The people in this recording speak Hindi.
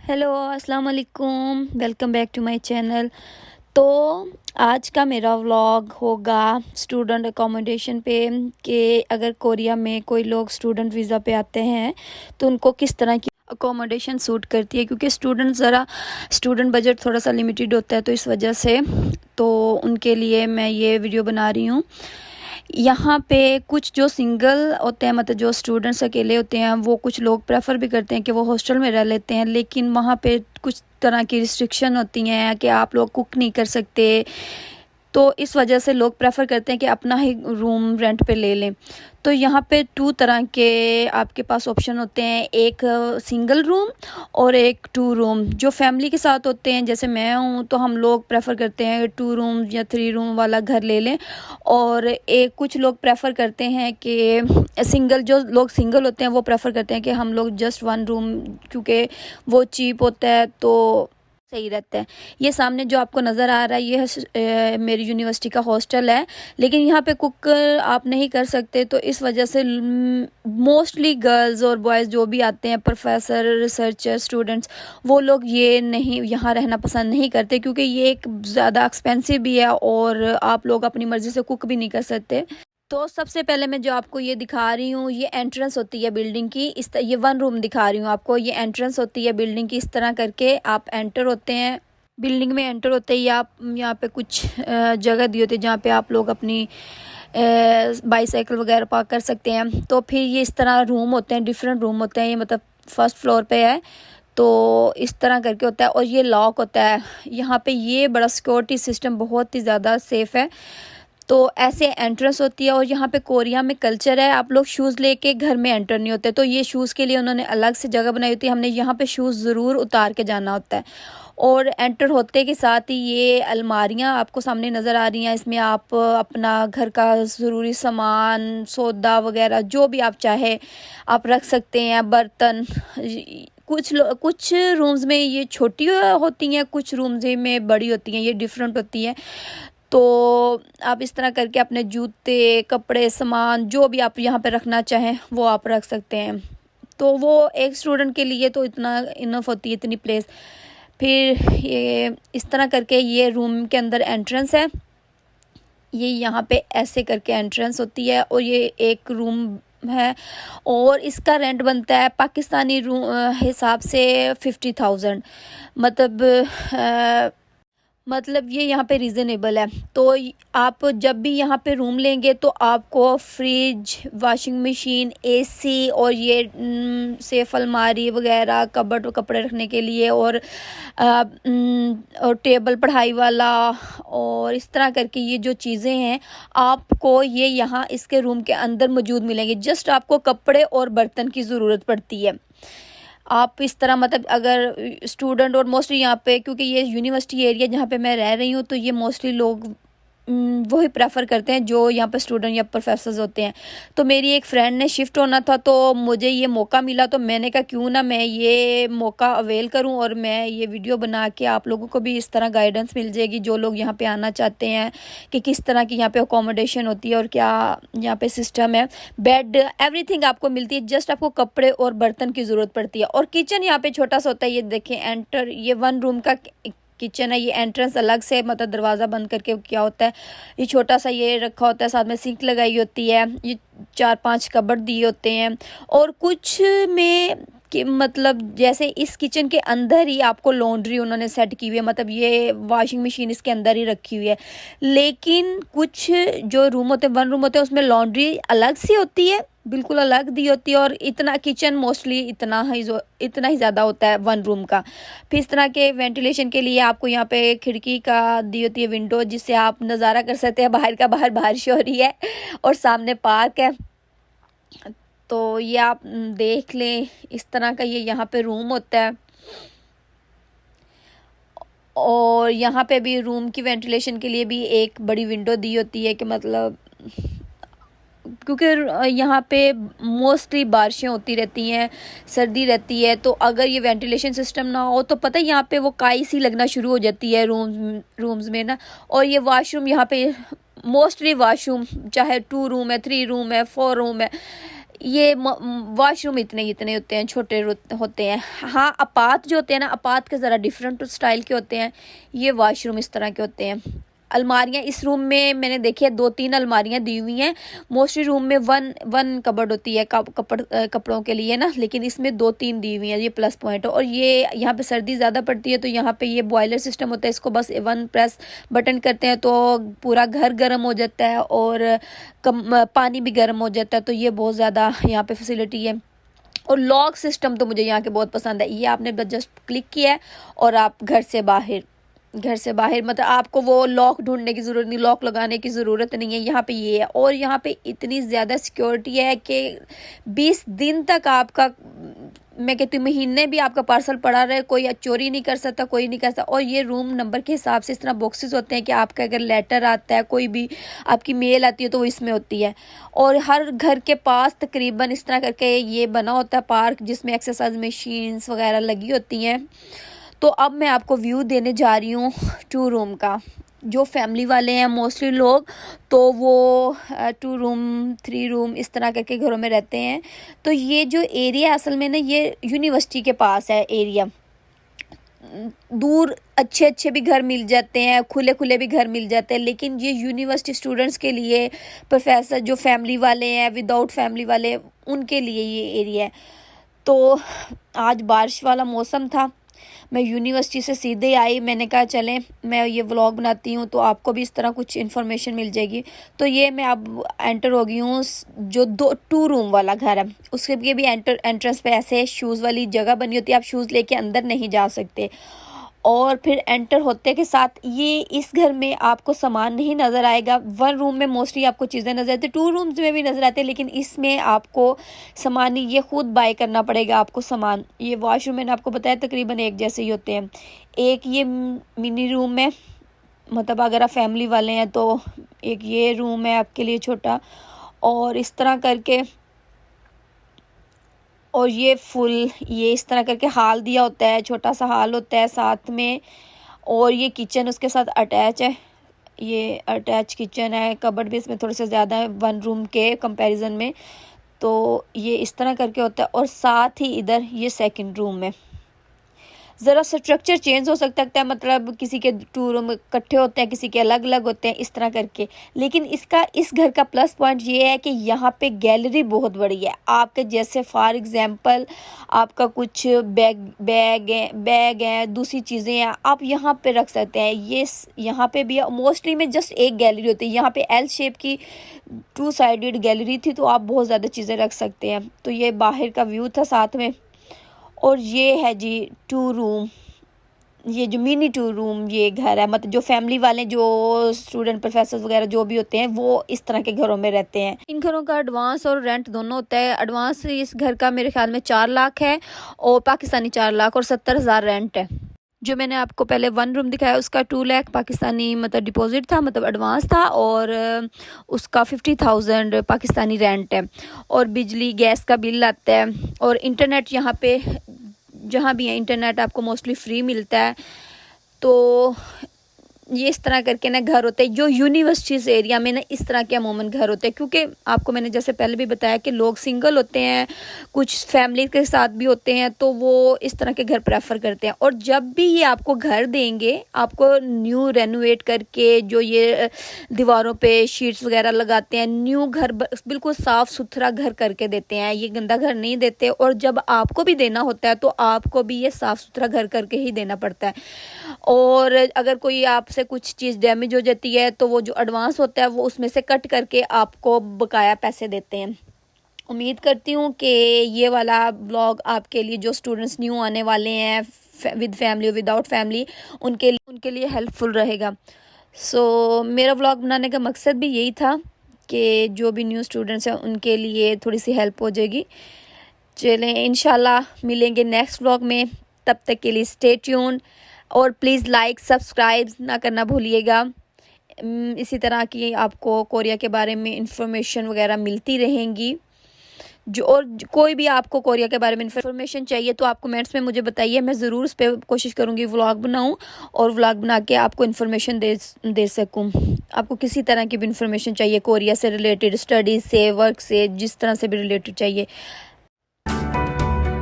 हेलो अस्सलाम वालेकुम, welcome back to my channel. तो आज का मेरा व्लॉग होगा स्टूडेंट अकोमोडेशन पे कि अगर कोरिया में कोई लोग स्टूडेंट वीज़ा पे आते हैं तो उनको किस तरह की अकोमोडेशन सूट करती है, क्योंकि स्टूडेंट बजट थोड़ा सा लिमिटेड होता है, तो इस वजह से तो उनके लिए मैं ये वीडियो बना रही हूँ। यहाँ पे कुछ जो सिंगल होते हैं, मतलब जो स्टूडेंट्स अकेले होते हैं, वो कुछ लोग प्रेफर भी करते हैं कि वो हॉस्टल में रह लेते हैं, लेकिन वहाँ पे कुछ तरह की रिस्ट्रिक्शन होती हैं कि आप लोग कुक नहीं कर सकते, तो इस वजह से लोग प्रेफर करते हैं कि अपना ही रूम रेंट पे ले लें। तो यहाँ पे टू तरह के आपके पास ऑप्शन होते हैं, एक सिंगल रूम और एक टू रूम। जो फैमिली के साथ होते हैं, जैसे मैं हूँ, तो हम लोग प्रेफर करते हैं टू रूम या थ्री रूम वाला घर ले लें। और एक कुछ लोग प्रेफर करते हैं कि जो लोग सिंगल होते हैं वो प्रेफर करते हैं कि हम लोग जस्ट वन रूम, क्योंकि वो चीप होता है तो सही रहता है। ये सामने जो आपको नज़र आ रहा है ये मेरी यूनिवर्सिटी का हॉस्टल है, लेकिन यहाँ पे कुक आप नहीं कर सकते, तो इस वजह से मोस्टली गर्ल्स और बॉयज़ जो भी आते हैं, प्रोफेसर, रिसर्चर, स्टूडेंट्स, वो लोग ये नहीं यहाँ रहना पसंद नहीं करते, क्योंकि ये एक ज़्यादा एक्सपेंसिव भी है और आप लोग अपनी मर्ज़ी से कुक भी नहीं कर सकते। तो सबसे पहले मैं जो आपको ये दिखा रही हूँ, ये एंट्रेंस होती है बिल्डिंग की। ये वन रूम दिखा रही हूँ आपको। ये एंट्रेंस होती है बिल्डिंग की। इस तरह करके आप एंटर होते हैं। बिल्डिंग में एंटर होते ही आप यहाँ पे कुछ जगह दी होती है जहाँ पे आप लोग अपनी बाईसाइकिल वगैरह पार्क कर सकते हैं। तो फिर ये इस तरह रूम होते हैं, डिफरेंट रूम होते हैं। ये मतलब फर्स्ट फ्लोर पे है, तो इस तरह करके होता है और ये लॉक होता है। यहाँ पे ये बड़ा सिक्योरिटी सिस्टम बहुत ही ज़्यादा सेफ़ है। तो ऐसे एंट्रेंस होती है। और यहाँ पे कोरिया में कल्चर है, आप लोग शूज़ लेके घर में एंटर नहीं होते, तो ये शूज़ के लिए उन्होंने अलग से जगह बनाई होती है। हमने यहाँ पे शूज़ ज़रूर उतार के जाना होता है। और एंटर होते के साथ ही ये अलमारियाँ आपको सामने नज़र आ रही हैं। इसमें आप अपना घर का ज़रूरी सामान, सौदा वगैरह जो भी आप चाहे आप रख सकते हैं। बर्तन, कुछ रूम्स में ये छोटी होती हैं, कुछ रूम्स में बड़ी होती हैं, ये डिफरेंट होती हैं। तो आप इस तरह करके अपने जूते, कपड़े, सामान जो भी आप यहाँ पे रखना चाहें वो आप रख सकते हैं। तो वो एक स्टूडेंट के लिए तो इतना इनफ होती है, इतनी प्लेस। फिर ये इस तरह करके ये रूम के अंदर एंट्रेंस है। ये यहाँ पे ऐसे करके एंट्रेंस होती है और ये एक रूम है। और इसका रेंट बनता है पाकिस्तानी रूम हिसाब से 50,000। मतलब ये यहाँ पे रीज़नेबल है। तो आप जब भी यहाँ पे रूम लेंगे तो आपको फ्रिज, वॉशिंग मशीन, एसी और ये सेफ अलमारी वगैरह, कबर्ड कपड़े रखने के लिए, और टेबल पढ़ाई वाला, और इस तरह करके ये जो चीज़ें हैं आपको ये यहाँ इसके रूम के अंदर मौजूद मिलेंगी। जस्ट आपको कपड़े और बर्तन की ज़रूरत पड़ती है। आप इस तरह, मतलब अगर स्टूडेंट, और मोस्टली यहाँ पे क्योंकि ये यूनिवर्सिटी एरिया जहाँ पे मैं रह रही हूँ, तो ये मोस्टली लोग वही प्रेफर करते हैं जो यहाँ पे स्टूडेंट या प्रोफेसर्स होते हैं। तो मेरी एक फ्रेंड ने शिफ्ट होना था, तो मुझे ये मौका मिला, तो मैंने कहा क्यों ना मैं ये मौका अवेल करूं और मैं ये वीडियो बना के आप लोगों को भी इस तरह गाइडेंस मिल जाएगी, जो लोग यहाँ पे आना चाहते हैं, कि किस तरह की यहाँ पे अकोमोडेशन होती है और क्या यहाँ पे सिस्टम है। बेड, एवरीथिंग आपको मिलती है, जस्ट आपको कपड़े और बर्तन की ज़रूरत पड़ती है। और किचन यहाँ पे छोटा सा होता है, ये देखें एंटर, ये वन रूम का किचन है। ये एंट्रेंस अलग से, मतलब दरवाज़ा बंद करके क्या होता है, ये छोटा सा ये रखा होता है, साथ में सिंक लगाई होती है, ये 4-5 कबर्ड दिए होते हैं। और कुछ में कि मतलब जैसे इस किचन के अंदर ही आपको लॉन्ड्री उन्होंने सेट की हुई है, मतलब ये वॉशिंग मशीन इसके अंदर ही रखी हुई है। लेकिन कुछ जो रूम होते हैं, वन रूम होते हैं, उसमें लॉन्ड्री अलग सी होती है, बिल्कुल अलग दी होती है। और इतना किचन मोस्टली इतना ही ज़्यादा होता है वन रूम का। फिर इस तरह के वेंटिलेशन के लिए आपको यहाँ पे खिड़की का दी होती है विंडो, जिससे आप नज़ारा कर सकते हैं बाहर का। बाहर बारिश हो रही है और सामने पार्क है, तो ये आप देख लें। इस तरह का ये यहाँ पे रूम होता है। और यहाँ पे भी रूम की वेंटिलेशन के लिए भी एक बड़ी विंडो दी होती है, कि मतलब क्योंकि यहाँ पे मोस्टली बारिशें होती रहती हैं, सर्दी रहती है, तो अगर ये वेंटिलेशन सिस्टम ना हो तो पता है यहाँ पे वो काई सी लगना शुरू हो जाती है रूम्स में ना। और ये वॉशरूम यहाँ पे मोस्टली वॉशरूम, चाहे 2 रूम है, 3 रूम है, 4 रूम है, ये वॉशरूम इतने इतने होते हैं, छोटे होते हैं। हाँ, अपात जो होते हैं ना, अपात के ज़रा डिफरेंट स्टाइल के होते हैं। ये वॉशरूम इस तरह के होते हैं। अलमारियाँ इस रूम में मैंने देखी है 2-3 अलमारियाँ दी हुई हैं। मोस्टली रूम में वन कबर्ड होती है कपड़ों के लिए ना, लेकिन इसमें 2-3 दी हुई हैं। ये प्लस पॉइंट है। और ये यहाँ पे सर्दी ज़्यादा पड़ती है तो यहाँ पे ये बॉयलर सिस्टम होता है। इसको बस वन प्रेस बटन करते हैं तो पूरा घर गर्म हो जाता है और पानी भी गर्म हो जाता है। तो ये बहुत ज़्यादा यहाँ पे फैसिलिटी है। और लॉक सिस्टम तो मुझे यहाँ के बहुत पसंद है। ये आपने बस जस्ट क्लिक किया है और आप घर से बाहर मतलब आपको वो लॉक ढूंढने की ज़रूरत नहीं, लॉक लगाने की ज़रूरत नहीं है। यहाँ पे ये है। और यहाँ पे इतनी ज़्यादा सिक्योरिटी है कि 20 दिन तक आपका, मैं कहती हूँ महीने भी आपका पार्सल पड़ा रहे, कोई चोरी नहीं कर सकता, कोई नहीं कर सकता। और ये रूम नंबर के हिसाब से इस तरह बॉक्सेस होते हैं कि आपका अगर लेटर आता है, कोई भी आपकी मेल आती है तो वो इसमें होती है। और हर घर के पास तकरीबन इस तरह करके ये बना होता है पार्क, जिसमें एक्सरसाइज मशीन्स वगैरह लगी होती हैं। तो अब मैं आपको व्यू देने जा रही हूँ 2 रूम का। जो फैमिली वाले हैं मोस्टली लोग, तो वो 2 रूम 3 रूम इस तरह करके घरों में रहते हैं। तो ये जो एरिया असल में ना, ये यूनिवर्सिटी के पास है एरिया। दूर अच्छे भी घर मिल जाते हैं, खुले भी घर मिल जाते हैं, लेकिन ये यूनिवर्सिटी स्टूडेंट्स के लिए, प्रोफेसर जो फैमिली वाले हैं, विदाउट फैमिली वाले, उनके लिए ये एरिया है। तो आज बारिश वाला मौसम था, मैं यूनिवर्सिटी से सीधे आई। मैंने कहा चलें मैं ये व्लॉग बनाती हूँ तो आपको भी इस तरह कुछ इन्फॉर्मेशन मिल जाएगी। तो ये मैं अब एंटर हो गई हूँ जो 2 रूम वाला घर है, उसके लिए भी एंट्रेंस पे ऐसे शूज़ वाली जगह बनी होती है। आप शूज़ लेके अंदर नहीं जा सकते। और फिर एंटर होते के साथ ये इस घर में आपको सामान नहीं नज़र आएगा। 1 रूम में मोस्टली आपको चीज़ें नज़र आती है, 2 रूम्स में भी नज़र आते हैं, लेकिन इसमें आपको सामान ये ख़ुद बाय करना पड़ेगा आपको सामान। ये वॉशरूम मैंने आपको बताया तकरीबन एक जैसे ही होते हैं। एक ये मिनी रूम है, मतलब अगर आप फैमिली वाले हैं तो एक ये रूम है आपके लिए छोटा, और इस तरह करके, और ये फुल ये इस तरह करके हाल दिया होता है, छोटा सा हाल होता है साथ में। और ये किचन उसके साथ अटैच है, ये अटैच किचन है। कबर्ड भी इसमें थोड़े से ज़्यादा है 1 रूम के कंपैरिजन में। तो ये इस तरह करके होता है। और साथ ही इधर ये 2nd रूम है। ज़रा स्ट्रक्चर चेंज हो सकता है, मतलब किसी के 2 रूम इकट्ठे होते हैं, किसी के अलग अलग होते हैं, इस तरह करके। लेकिन इस घर का प्लस पॉइंट ये है कि यहाँ पे गैलरी बहुत बड़ी है। आपके जैसे फॉर एग्जांपल आपका कुछ बैग है, दूसरी चीज़ें हैं, आप यहाँ पे रख सकते हैं। ये यहाँ पे भी मोस्टली में जस्ट एक गैलरी होती है। यहाँ पे एल शेप की 2 साइडेड गैलरी थी, तो आप बहुत ज़्यादा चीज़ें रख सकते हैं। तो ये बाहर का व्यू था साथ में। और ये है जी 2 रूम, ये जो मिनी 2 रूम ये घर है। मतलब जो फैमिली वाले, जो स्टूडेंट प्रोफेसर वगैरह जो भी होते हैं, वो इस तरह के घरों में रहते हैं। इन घरों का एडवांस और रेंट दोनों होता है। एडवांस इस घर का मेरे ख्याल में 4 लाख है, और पाकिस्तानी 4 लाख, और 70,000 रेंट है। जो मैंने आपको पहले 1 रूम दिखाया उसका 2 लाख पाकिस्तानी मतलब डिपॉजिट था, मतलब एडवांस था, और उसका 50,000 पाकिस्तानी रेंट है। और बिजली गैस का बिल आता है। और इंटरनेट यहाँ पे जहाँ भी है इंटरनेट आपको मोस्टली फ्री मिलता है। तो ये इस तरह करके ना घर होते हैं। जो यूनिवर्सिटीज़ एरिया में ना इस तरह के अमूमन घर होते हैं, क्योंकि आपको मैंने जैसे पहले भी बताया कि लोग सिंगल होते हैं, कुछ फैमिली के साथ भी होते हैं, तो वो इस तरह के घर प्रेफर करते हैं। और जब भी ये आपको घर देंगे, आपको न्यू रेनोवेट करके, जो ये दीवारों पे शीट्स वगैरह लगाते हैं, न्यू घर बिल्कुल साफ़ सुथरा घर करके देते हैं। ये गंदा घर नहीं देते। और जब आपको भी देना होता है तो आपको भी ये साफ़ सुथरा घर करके ही देना पड़ता है। और अगर कोई आपसे कुछ चीज़ डैमेज हो जाती है तो वो जो एडवांस होता है वो उसमें से कट करके आपको बकाया पैसे देते हैं। उम्मीद करती हूँ कि ये वाला ब्लॉग आपके लिए, जो स्टूडेंट्स न्यू आने वाले हैं विद फैमिली और विदाउट फैमिली, उनके लिए हेल्पफुल रहेगा। सो मेरा ब्लॉग बनाने का मकसद भी यही था कि जो भी न्यू स्टूडेंट्स हैं उनके लिए थोड़ी सी हेल्प हो जाएगी। चलें, इंशाल्लाह मिलेंगे नेक्स्ट ब्लॉग में। तब तक के लिए स्टे ट्यून्ड, और प्लीज़ लाइक सब्सक्राइब ना करना भूलिएगा। इसी तरह की आपको कोरिया के बारे में इंफॉर्मेशन वगैरह मिलती रहेंगी। कोई भी आपको कोरिया के बारे में इन्फॉर्मेशन चाहिए तो आप कमेंट्स में मुझे बताइए, मैं ज़रूर उस पर कोशिश करूँगी व्लॉग बनाऊँ और व्लॉग बना के आपको इन्फॉर्मेशन दे सकूँ। आपको किसी तरह की भी इन्फॉर्मेशन चाहिए कोरिया से रिलेटेड, स्टडीज़ से, वर्क से, जिस तरह से भी रिलेटेड चाहिए